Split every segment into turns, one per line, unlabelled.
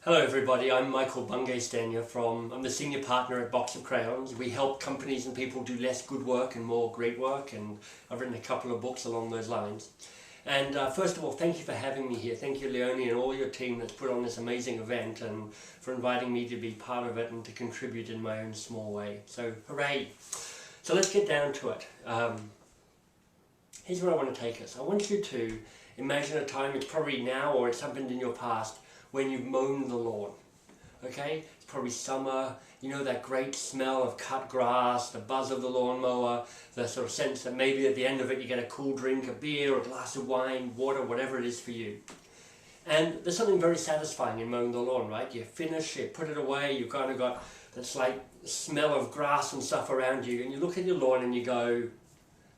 Hello everybody, I'm Michael Bungay-Stania I'm the senior partner at Box of Crayons. We help companies and people do less good work and more great work, and I've written a couple of books along those lines. And first of all, thank you for having me here. Thank you, Leonie, and all your team that's put on this amazing event, and for inviting me to be part of it and to contribute in my own small way. So hooray! So let's get down to it. Here's where I want to take us. I want you to imagine a time, it's probably now or it's happened in your past, when you've mown the lawn. Okay? It's probably summer, you know, that great smell of cut grass, the buzz of the lawnmower, the sort of sense that maybe at the end of it you get a cool drink, a beer, or a glass of wine, water, whatever it is for you. And there's something very satisfying in mowing the lawn, right? You finish, you put it away, you've kind of got this like smell of grass and stuff around you, and you look at your lawn and you go,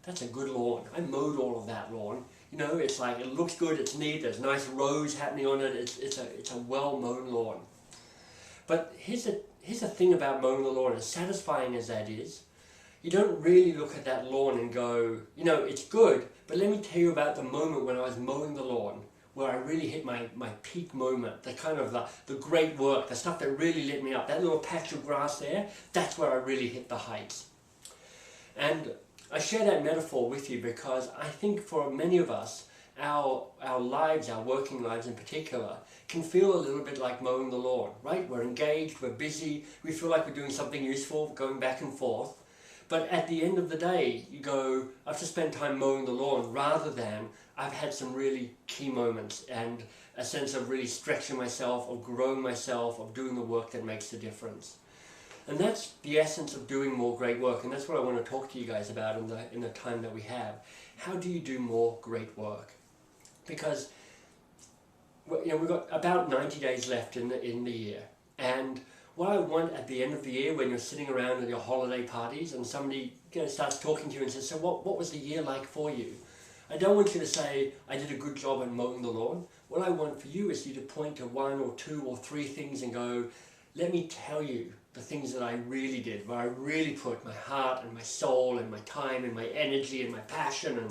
that's a good lawn. I mowed all of that lawn. You know, it's like, it looks good, it's neat, there's nice rows happening on it, it's a well-mown lawn. But here's the thing about mowing the lawn, as satisfying as that is, you don't really look at that lawn and go, you know, it's good, but let me tell you about the moment when I was mowing the lawn, where I really hit my peak moment, the kind of the great work, the stuff that really lit me up, that little patch of grass there, that's where I really hit the heights. And I share that metaphor with you because I think for many of us, our lives, our working lives in particular, can feel a little bit like mowing the lawn, right? We're engaged, we're busy, we feel like we're doing something useful, going back and forth. But at the end of the day, you go, I've just spent time mowing the lawn, rather than I've had some really key moments and a sense of really stretching myself, of growing myself, of doing the work that makes the difference. And that's the essence of doing more great work, and that's what I want to talk to you guys about in the time that we have. How do you do more great work? Because we've got about 90 days left in the year, and what I want at the end of the year, when you're sitting around at your holiday parties and somebody starts talking to you and says, so what was the year like for you? I don't want you to say, I did a good job at mowing the lawn. What I want for you is you to point to one or two or three things and go, let me tell you the things that I really did, where I really put my heart and my soul and my time and my energy and my passion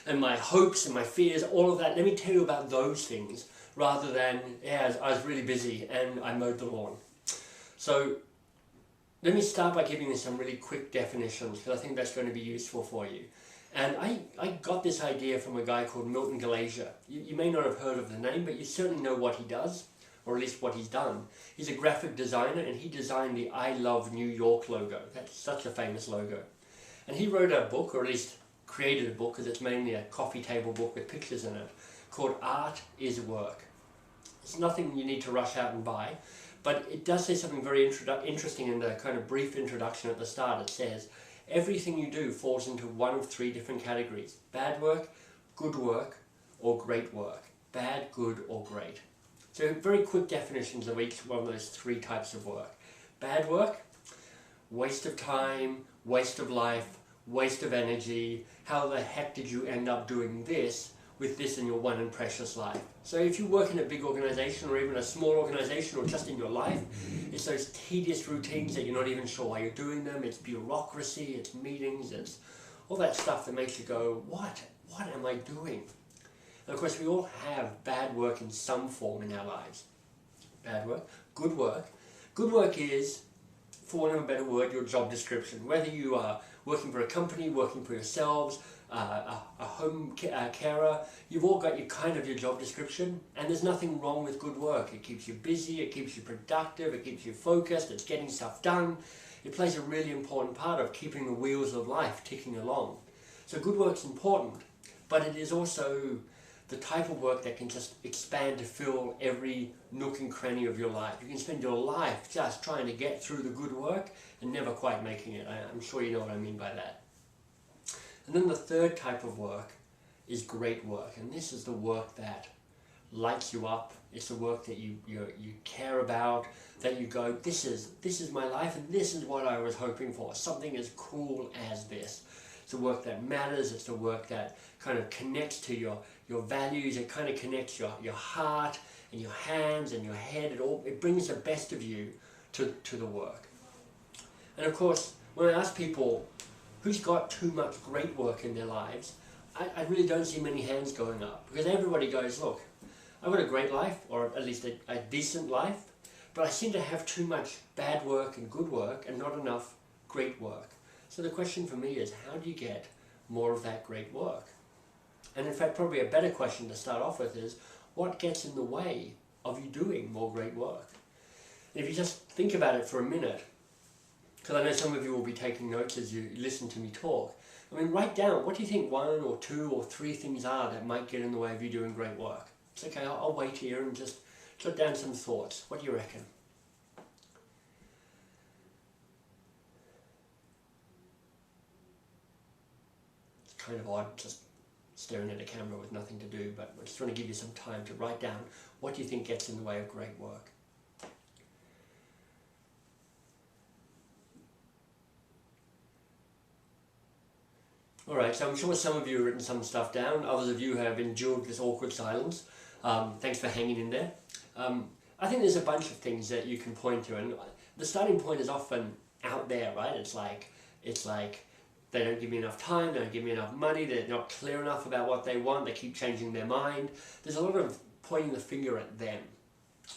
and my hopes and my fears, all of that. Let me tell you about those things, rather than, yeah, I was really busy and I mowed the lawn. So let me start by giving you some really quick definitions, because I think that's going to be useful for you. And I got this idea from a guy called Milton Glaser. You may not have heard of the name, but you certainly know what he does, or at least what he's done. He's a graphic designer, and he designed the I Love New York logo. That's such a famous logo. And he wrote a book, or at least created a book, because it's mainly a coffee table book with pictures in it, called Art is Work. It's nothing you need to rush out and buy, but it does say something very interesting in the kind of brief introduction at the start. It says, everything you do falls into one of three different categories: bad work, good work, or great work. Bad, good, or great. So very quick definitions of each one of those three types of work. Bad work, waste of time, waste of life, waste of energy. How the heck did you end up doing this with this in your one and precious life? So if you work in a big organization, or even a small organization, or just in your life, it's those tedious routines that you're not even sure why you're doing them. It's bureaucracy, it's meetings, it's all that stuff that makes you go, what am I doing? And of course, we all have bad work in some form in our lives. Bad work. Good work. Good work is, for want of a better word, your job description. Whether you are working for a company, working for yourselves, a home carer, you've all got your job description, and there's nothing wrong with good work. It keeps you busy, it keeps you productive, it keeps you focused, it's getting stuff done. It plays a really important part of keeping the wheels of life ticking along. So good work's important, but it is also the type of work that can just expand to fill every nook and cranny of your life. You can spend your life just trying to get through the good work and never quite making it. I'm sure you know what I mean by that. And then the third type of work is great work. And this is the work that lights you up. It's the work that you care about, that you go, this is my life, and this is what I was hoping for. Something as cool as this. It's the work that matters. It's the work that kind of connects to your values. It kind of connects your heart and your hands and your head. It brings the best of you to the work. And of course, when I ask people who's got too much great work in their lives, I really don't see many hands going up, because everybody goes, look, I've got a great life, or at least a decent life, but I seem to have too much bad work and good work and not enough great work. So the question for me is, how do you get more of that great work? And in fact, probably a better question to start off with is, what gets in the way of you doing more great work? If you just think about it for a minute, because I know some of you will be taking notes as you listen to me talk. I mean, write down, what do you think 1 or 2 or 3 things are that might get in the way of you doing great work? It's okay, I'll wait here and just jot down some thoughts. What do you reckon? It's kind of odd just staring at a camera with nothing to do, but I'm just trying to give you some time to write down what do you think gets in the way of great work. Alright, so I'm sure some of you have written some stuff down, others of you have endured this awkward silence. Thanks for hanging in there. I think there's a bunch of things that you can point to, and the starting point is often out there, right? It's like they don't give me enough time, they don't give me enough money, they're not clear enough about what they want, they keep changing their mind. There's a lot of pointing the finger at them.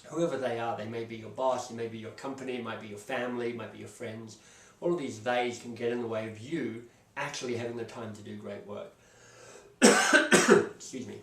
Whoever they are, they may be your boss, they may be your company, it might be your family, it might be your friends. All of these theys can get in the way of you actually having the time to do great work. Excuse me.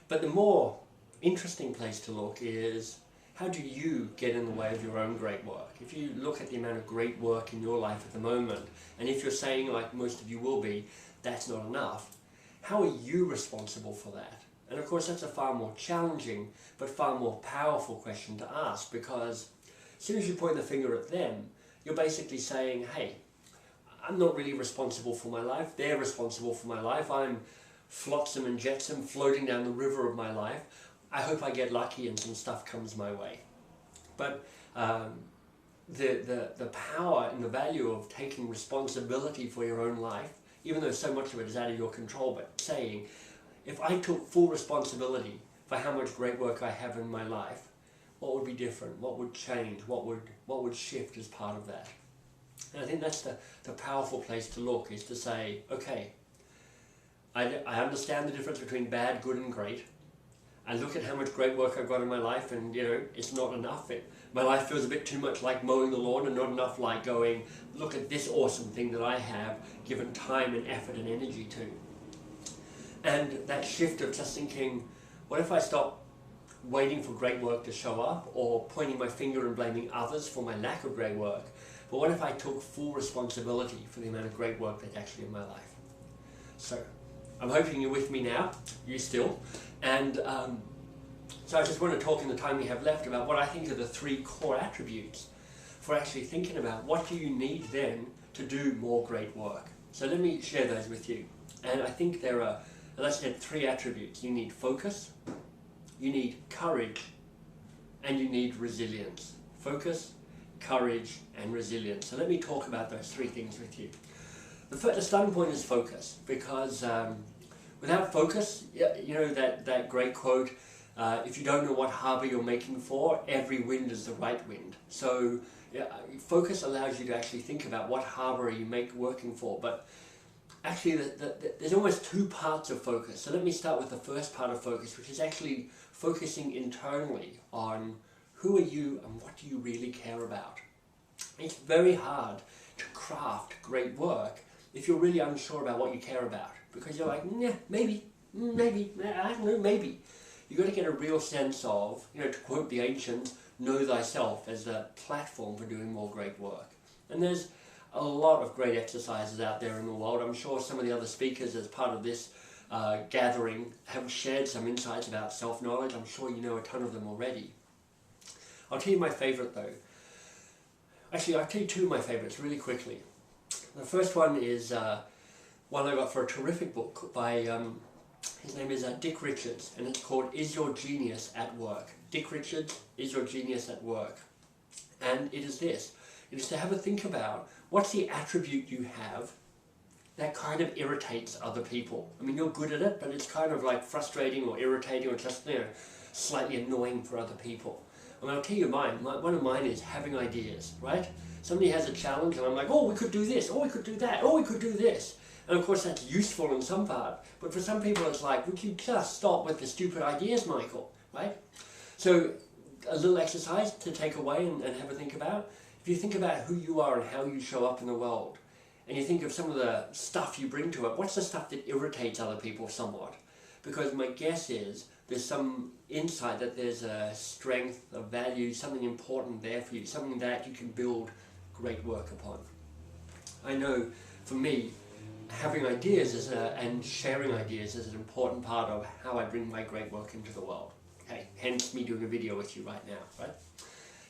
But the more interesting place to look is, how do you get in the way of your own great work? If you look at the amount of great work in your life at the moment, and if you're saying, like most of you will be, that's not enough, how are you responsible for that? And of course that's a far more challenging but far more powerful question to ask, because as soon as you point the finger at them, you're basically saying, hey, I'm not really responsible for my life, they're responsible for my life, I'm flotsam and jetsam floating down the river of my life. I hope I get lucky and some stuff comes my way. But the power and the value of taking responsibility for your own life, even though so much of it is out of your control, but saying, if I took full responsibility for how much great work I have in my life, what would be different? What would change? What would shift as part of that? And I think that's the powerful place to look, is to say, okay, I understand the difference between bad, good and great. I look at how much great work I've got in my life, and it's not enough. My life feels a bit too much like mowing the lawn and not enough like going, look at this awesome thing that I have given time and effort and energy to. And that shift of just thinking, what if I stop waiting for great work to show up, or pointing my finger and blaming others for my lack of great work, but what if I took full responsibility for the amount of great work that's actually in my life? So, I'm hoping you're with me now, you still, and so I just want to talk in the time we have left about what I think are the 3 core attributes for actually thinking about what do you need then to do more great work. So let me share those with you. And I think there are, as I said, 3 attributes. You need focus, you need courage, and you need resilience. Focus, courage, and resilience. So let me talk about those 3 things with you. The starting point is focus, because without focus, that great quote, if you don't know what harbour you're making for, every wind is the right wind. So focus allows you to actually think about what harbour are you working for. But actually there's almost 2 parts of focus. So let me start with the first part of focus, which is actually focusing internally on who are you and what do you really care about. It's very hard to craft great work if you're really unsure about what you care about, because you're like, yeah, maybe, I don't know, maybe. You've got to get a real sense of, to quote the ancients, know thyself as a platform for doing more great work. And there's a lot of great exercises out there in the world. I'm sure some of the other speakers as part of this gathering have shared some insights about self-knowledge. I'm sure you know a ton of them already. I'll tell you my favourite though. Actually, I'll tell you 2 of my favourites really quickly. The first one is one I got for a terrific book by, his name is Dick Richards, and it's called Is Your Genius at Work? Dick Richards, Is Your Genius at Work? And it is this. It is to have a think about what's the attribute you have that kind of irritates other people. I mean, you're good at it, but it's kind of like frustrating or irritating or just slightly annoying for other people. I mean, I'll tell you mine. One of mine is having ideas, right? Somebody has a challenge and I'm like, oh, we could do this, oh, we could do that, oh, we could do this. And of course that's useful in some part, but for some people it's like, would you just stop with the stupid ideas, Michael, right? So a little exercise to take away and have a think about. If you think about who you are and how you show up in the world, and you think of some of the stuff you bring to it, what's the stuff that irritates other people somewhat? Because my guess is there's some insight that there's a strength, a value, something important there for you, something that you can build great work upon. I know for me, having ideas and sharing ideas is an important part of how I bring my great work into the world. Okay, hence me doing a video with you right now, right?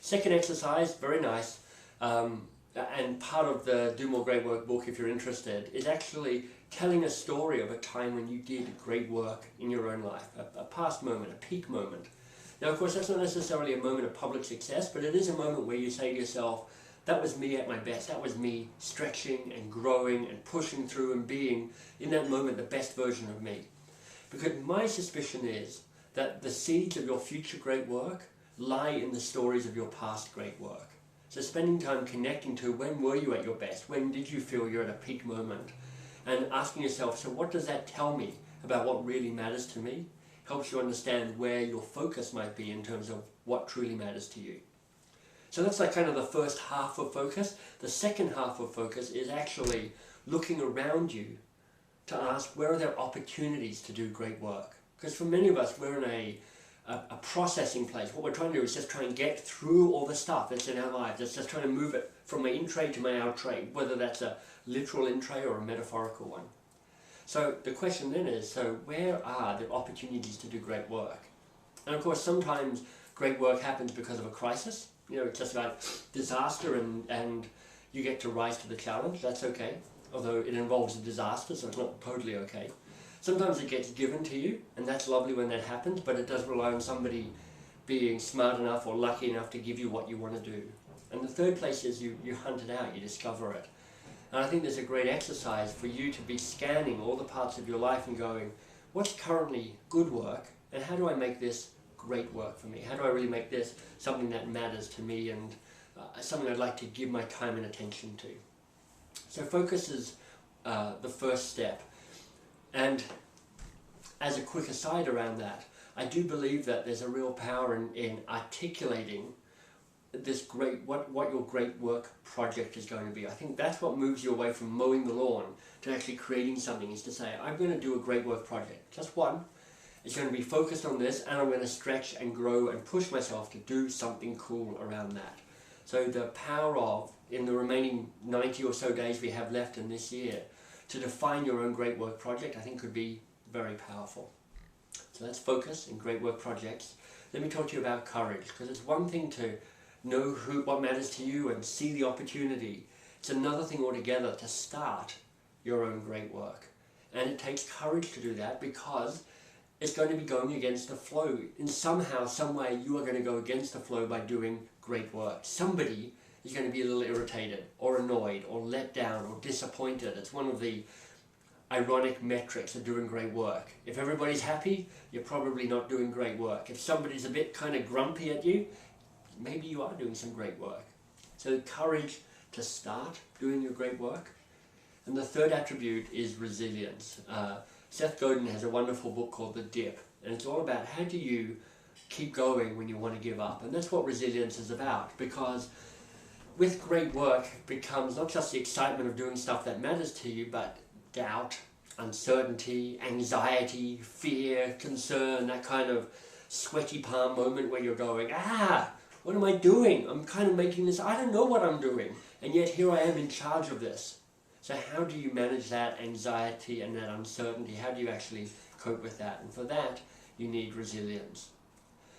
Second exercise, very nice, and part of the Do More Great Work book, if you're interested, is actually telling a story of a time when you did great work in your own life, a past moment, a peak moment. Now, of course, that's not necessarily a moment of public success, but it is a moment where you say to yourself, that was me at my best, that was me stretching and growing and pushing through and being, in that moment, the best version of me. Because my suspicion is that the seeds of your future great work lie in the stories of your past great work. So spending time connecting to when were you at your best, when did you feel you're at a peak moment, and asking yourself, so what does that tell me about what really matters to me, helps you understand where your focus might be in terms of what truly matters to you. So that's like kind of the first half of focus. The second half of focus is actually looking around you to ask, where are there opportunities to do great work? Because for many of us, we're in a processing place. What we're trying to do is just try and get through all the stuff that's in our lives. It's just trying to move it from my in tray to my out tray, whether that's a literal in tray or a metaphorical one. So the question then is, so where are the opportunities to do great work? And of course, sometimes great work happens because of a crisis. You know, it's just about disaster and you get to rise to the challenge. That's okay, although it involves a disaster, so it's not totally okay. Sometimes it gets given to you, and that's lovely when that happens, but it does rely on somebody being smart enough or lucky enough to give you what you want to do. And the third place is you hunt it out, you discover it. And I think there's a great exercise for you to be scanning all the parts of your life and going, what's currently good work, and how do I make this great work for me? How do I really make this something that matters to me and something I'd like to give my time and attention to? So focus is the first step. And as a quick aside around that, I do believe that there's a real power in articulating this what your great work project is going to be. I think that's what moves you away from mowing the lawn to actually creating something, is to say, I'm going to do a great work project, just one. It's going to be focused on this, and I'm going to stretch and grow and push myself to do something cool around that. So the power of, in the remaining 90 or so days we have left in this year, to define your own great work project, I think could be very powerful. So that's focus in great work projects. Let me talk to you about courage, because it's one thing to know what matters to you and see the opportunity. It's another thing altogether to start your own great work. And it takes courage to do that, because it's going to be going against the flow. In somehow, some way, you are going to go against the flow by doing great work. Somebody is going to be a little irritated or annoyed or let down or disappointed. It's one of the ironic metrics of doing great work. If everybody's happy, you're probably not doing great work. If somebody's a bit kind of grumpy at you, maybe you are doing some great work. So courage to start doing your great work. And the third attribute is resilience. Seth Godin has a wonderful book called The Dip, and it's all about how do you keep going when you want to give up. And that's what resilience is about, because with great work becomes not just the excitement of doing stuff that matters to you, but doubt, uncertainty, anxiety, fear, concern, that kind of sweaty palm moment where you're going, what am I doing? I'm kind of making this, I don't know what I'm doing, and yet here I am in charge of this. So how do you manage that anxiety and that uncertainty? How do you actually cope with that? And for that, you need resilience.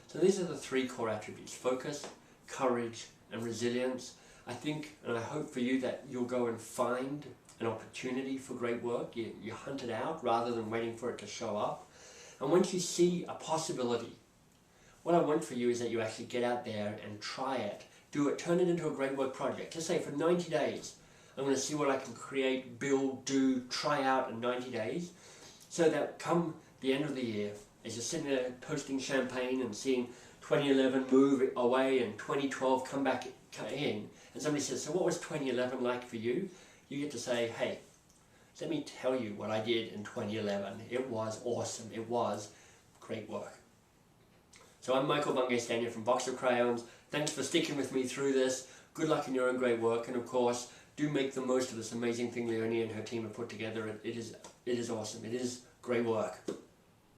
So these are the three core attributes: focus, courage, and resilience. I think, and I hope for you, that you'll go and find an opportunity for great work. You hunt it out rather than waiting for it to show up. And once you see a possibility, what I want for you is that you actually get out there and try it. Do it, turn it into a great work project. Just say, for 90 days, I'm going to see what I can create, build, do, try out in 90 days, so that come the end of the year, as you're sitting there toasting champagne and seeing 2011 move away and 2012 come back in, and somebody says, so what was 2011 like for you? You get to say, hey, let me tell you what I did in 2011. It was awesome. It was great work. So I'm Michael Bungay-Stanier from Box of Crayons. Thanks for sticking with me through this. Good luck in your own great work, and of course, do make the most of this amazing thing Leonie and her team have put together. It is awesome. It is great work.